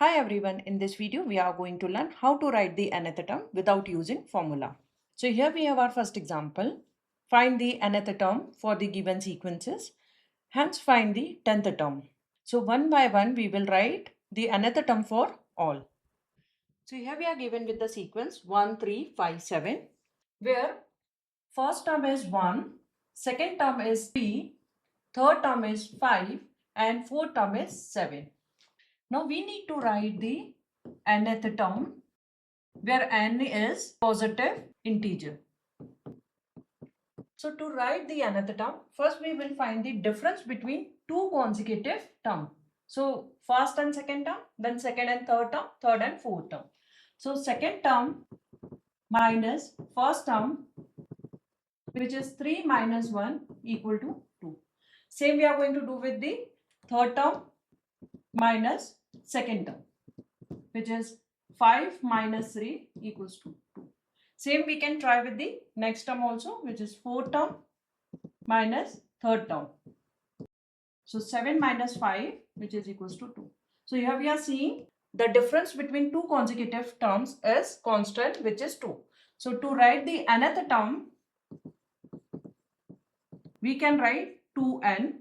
Hi everyone, in this video we are going to learn how to write the nth term without using formula. So here we have our first example. Find the nth term for the given sequences. Hence find the 10th term. So one by one we will write the nth term for all. So here we are given with the sequence 1, 3, 5, 7, where first term is 1, second term is 3, third term is 5 and fourth term is 7. Now we need to write the nth term where n is positive integer. So to write the nth term, first we will find the difference between two consecutive terms. So first and second term, then second and third term, third and fourth term. So second term minus first term, which is 3 minus 1 equal to 2. Same we are going to do with the third term minus second term, which is 5 minus 3 equals to 2. Same we can try with the next term also, which is 4th term minus third term. So 7 minus 5, which is equals to 2. So here we are seeing the difference between two consecutive terms is constant, which is 2. So to write the nth term, we can write 2n.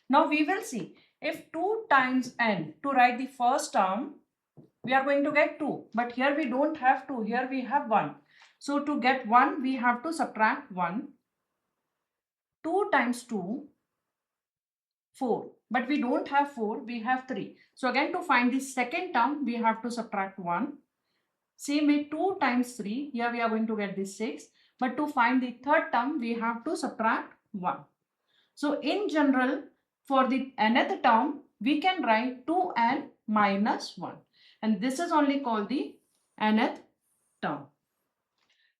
Now we will see if 2 times n, to write the first term, we are going to get 2. But here we don't have 2. Here we have 1. So to get 1, we have to subtract 1. 2 times 2, 4. But we don't have 4. We have 3. So again, to find the second term, we have to subtract 1. Same way, 2 times 3. Here we are going to get this 6. But to find the third term, we have to subtract 1. So in general, for the nth term, we can write 2n minus 1. And this is only called the nth term.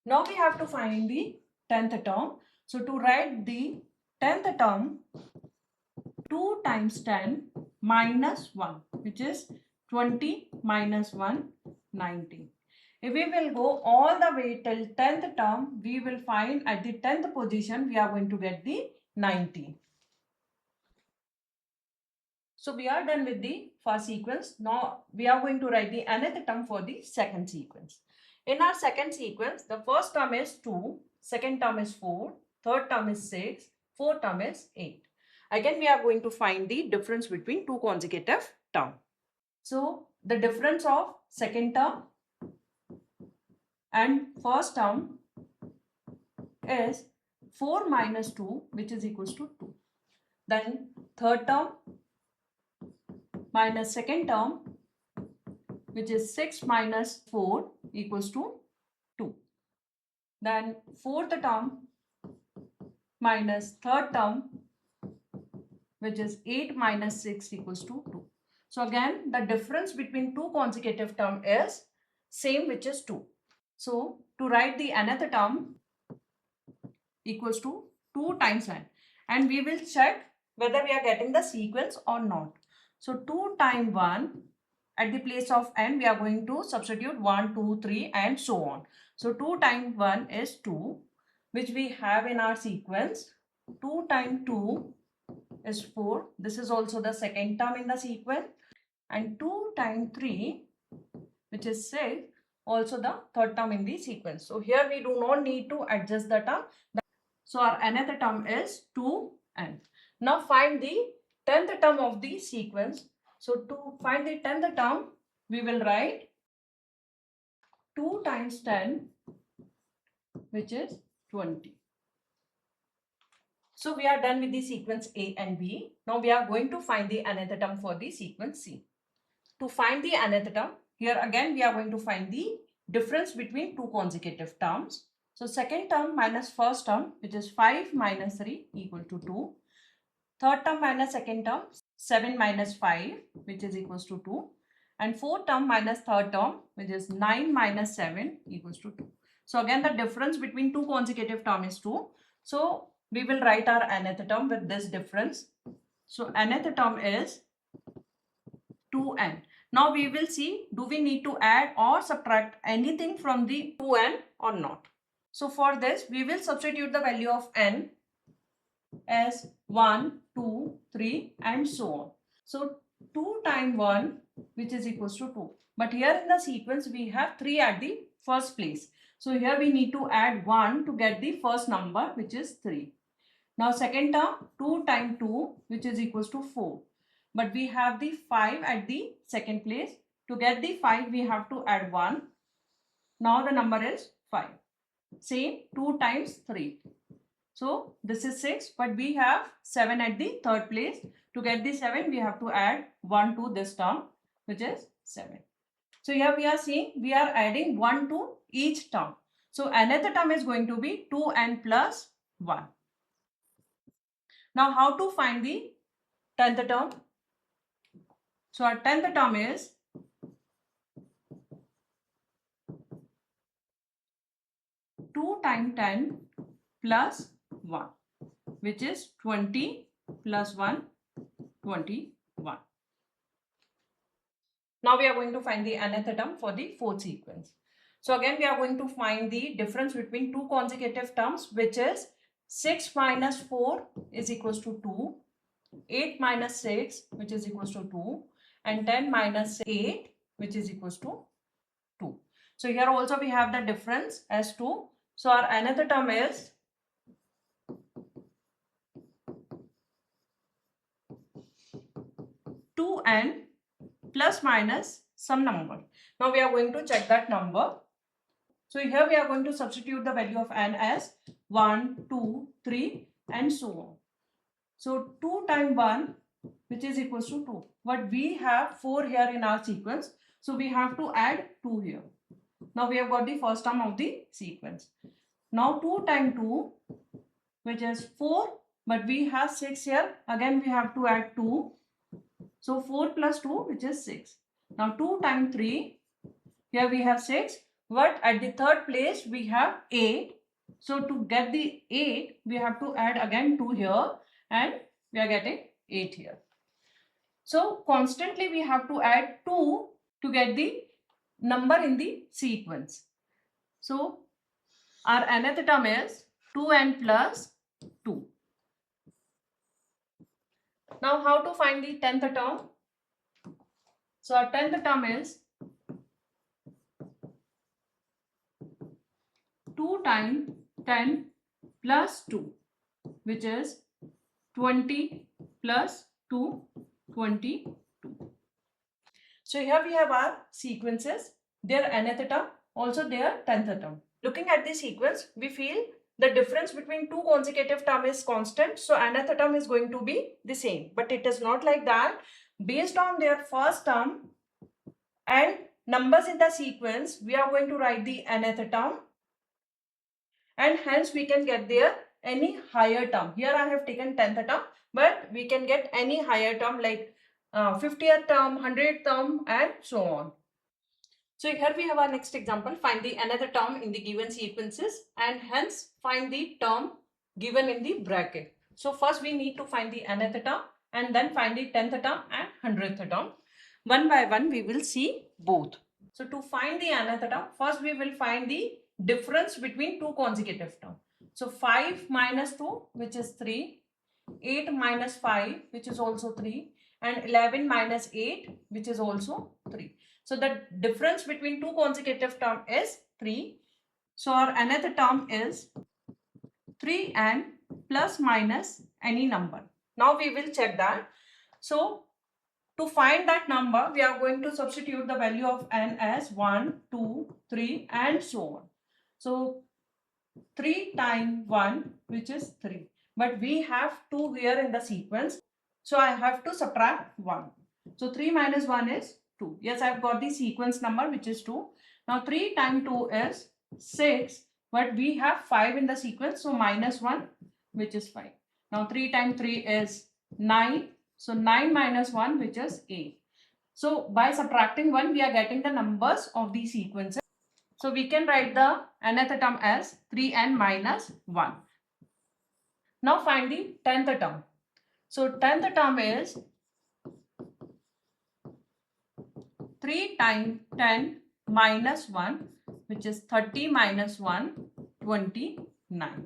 Now we have to find the 10th term. So to write the 10th term, 2 times 10 minus 1, which is 20 minus 1, 19. If we will go all the way till 10th term, we will find at the 10th position, we are going to get the 19. So we are done with the first sequence. Now we are going to write the nth term for the second sequence. In our second sequence, the first term is 2, second term is 4, third term is 6, fourth term is 8. Again, we are going to find the difference between two consecutive terms. So the difference of second term and first term is 4 minus 2, which is equals to 2. Then third term minus second term, which is 6 minus 4 equals to 2. Then fourth term minus third term, which is 8 minus 6 equals to 2. So again, the difference between two consecutive terms is same, which is 2. So to write the nth term equals to 2 times n. And we will check whether we are getting the sequence or not. So 2 times 1, at the place of n, we are going to substitute 1, 2, 3 and so on. So 2 times 1 is 2, which we have in our sequence. 2 times 2 is 4. This is also the second term in the sequence. And 2 times 3, which is 6, also the third term in the sequence. So here we do not need to adjust the term. So our nth term is 2n. Now find the 10th term of the sequence. So to find the 10th term, we will write 2 times 10, which is 20. So we are done with the sequence A and B. Now we are going to find the nth term for the sequence C. To find the nth term, here again we are going to find the difference between two consecutive terms. So second term minus first term, which is 5 minus 3 equal to 2. Third term minus second term, 7 minus 5, which is equals to 2. And fourth term minus third term, which is 9 minus 7 equals to 2. So again, the difference between two consecutive terms is 2. So we will write our nth term with this difference. So nth term is 2n. Now we will see, do we need to add or subtract anything from the 2n or not. So for this, we will substitute the value of n as 1, 2, 3 and so on. So 2 times 1 which is equals to 2. But here in the sequence, we have 3 at the first place. So here we need to add 1 to get the first number, which is 3. Now second term, 2 times 2, which is equals to 4. But we have the 5 at the second place. To get the 5, we have to add 1. Now the number is 5. Same, 2 times 3. So this is 6, but we have 7 at the third place. To get the 7, we have to add 1 to this term, which is 7. So here we are seeing we are adding 1 to each term. So another term is going to be 2n plus 1. Now how to find the 10th term? So our 10th term is 2 times 10 plus 1, which is 20 plus 1, 21. Now we are going to find the nth term for the fourth sequence. So again we are going to find the difference between two consecutive terms, which is 6 minus 4 is equals to 2, 8 minus 6 which is equals to 2, and 10 minus 8 which is equals to 2. So here also we have the difference as 2. So our nth term is 2n plus minus some number. Now we are going to check that number. So here we are going to substitute the value of n as 1, 2, 3 and so on. So 2 times 1 which is equals to 2. But we have 4 here in our sequence. So we have to add 2 here. Now we have got the first term of the sequence. Now 2 times 2 which is 4, but we have 6 here. Again we have to add 2. So 4 plus 2 which is 6. Now 2 times 3, here we have 6, but at the third place we have 8. So to get the 8, we have to add again 2 here and we are getting 8 here. So constantly we have to add 2 to get the number in the sequence. So our nth term is 2n plus 2. Now how to find the 10th term? So our 10th term is 2 times 10 plus 2, which is 20 plus 2, 22. So here we have our sequences, their nth term, also their 10th term. Looking at the sequence, we feel the difference between two consecutive terms is constant. So nth term is going to be the same, but it is not like that. Based on their first term and numbers in the sequence, we are going to write the nth term, and hence we can get there any higher term. Here I have taken 10th term, but we can get any higher term like 50th term, 100th term and so on. So here we have our next example. Find the another term in the given sequences and hence find the term given in the bracket. So first we need to find the nth term and then find the 10th term and 100th term. One by one we will see both. So to find the nth term, first we will find the difference between two consecutive terms. So 5 minus 2 which is 3, 8 minus 5 which is also 3 and 11 minus 8 which is also 3. So the difference between two consecutive terms is 3. So our nth term is 3n plus minus any number. Now we will check that. So to find that number, we are going to substitute the value of n as 1, 2, 3 and so on. So 3 times 1 which is 3. But we have 2 here in the sequence. So I have to subtract 1. So 3 minus 1 is 2. Yes, I have got the sequence number which is 2. Now 3 times 2 is 6. But we have 5 in the sequence. So minus 1 which is 5. Now 3 times 3 is 9. So 9 minus 1 which is 8. So by subtracting 1 we are getting the numbers of the sequences. So we can write the nth term as 3n minus 1. Now find the 10th term. So 10th term is 3 times 10 minus 1 which is 30 minus 1, 29.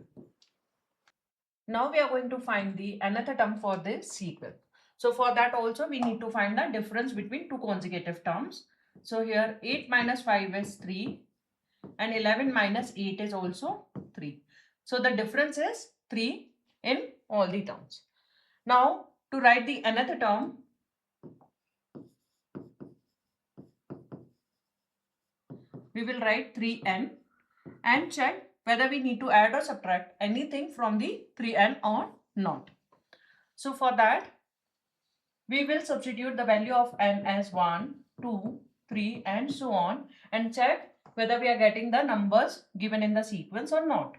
Now we are going to find the nth term for this sequence. So for that also we need to find the difference between two consecutive terms. So here 8 minus 5 is 3 and 11 minus 8 is also 3. So the difference is 3 in all the terms. Now to write the another term, we will write 3n and check whether we need to add or subtract anything from the 3n or not. So for that, we will substitute the value of n as 1, 2, 3 and so on and check whether we are getting the numbers given in the sequence or not.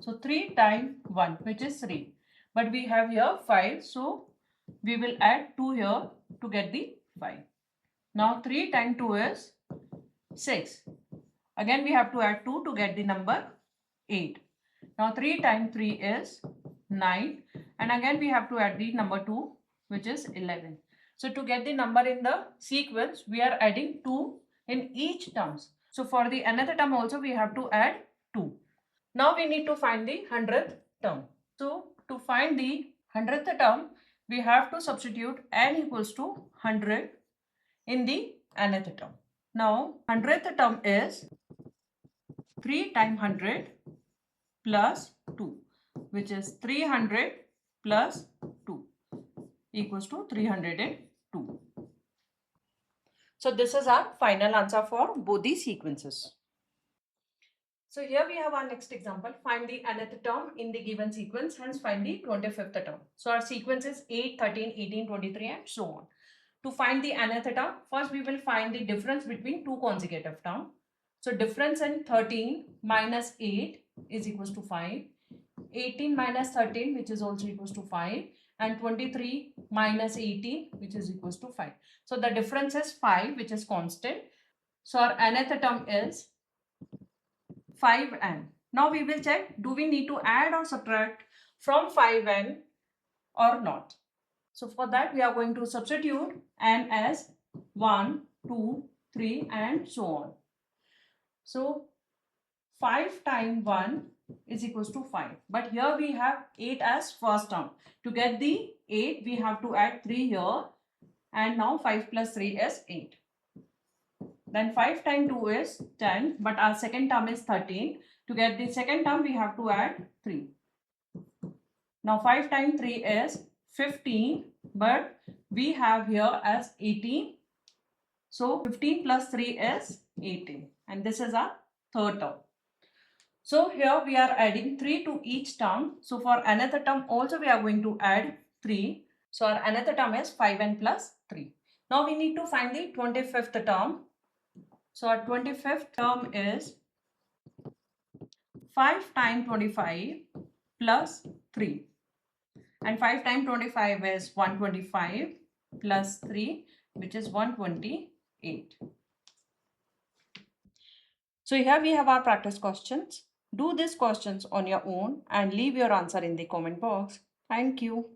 So 3 times 1, which is 3. But we have here 5, so we will add 2 here to get the 5. Now 3 times 2 is 6. Again we have to add 2 to get the number 8. Now 3 times 3 is 9 and again we have to add the number 2, which is 11. So to get the number in the sequence, we are adding 2 in each terms. So for the another term also we have to add 2. Now we need to find the 100th term. So to find the 100th term, we have to substitute n equals to 100 in the nth term. Now 100th term is 3 times 100 plus 2, which is 300 plus 2 equals to 302. So this is our final answer for both these sequences. So here we have our next example. Find the nth term in the given sequence, hence find the 25th term. So our sequence is 8, 13, 18, 23 and so on. To find the nth term, first we will find the difference between two consecutive terms. So difference in 13 minus 8 is equals to 5. 18 minus 13, which is also equals to 5, and 23 minus 18, which is equals to 5. So the difference is 5, which is constant. So our nth term is 5n. Now we will check, do we need to add or subtract from 5n or not? So for that we are going to substitute n as 1, 2, 3 and so on. So 5 times 1 is equals to 5. But here we have 8 as first term. To get the 8, we have to add 3 here. And now 5 plus 3 is 8. Then 5 times 2 is 10. But our second term is 13. To get the second term, we have to add 3. Now 5 times 3 is 15. But we have here as 18. So 15 plus 3 is 18. And this is our third term. So here we are adding 3 to each term. So for another term also we are going to add 3. So our another term is 5n plus 3. Now we need to find the 25th term. So our 25th term is 5 times 25 plus 3. And 5 times 25 is 125 plus 3, which is 128. So here we have our practice questions. Do these questions on your own and leave your answer in the comment box. Thank you.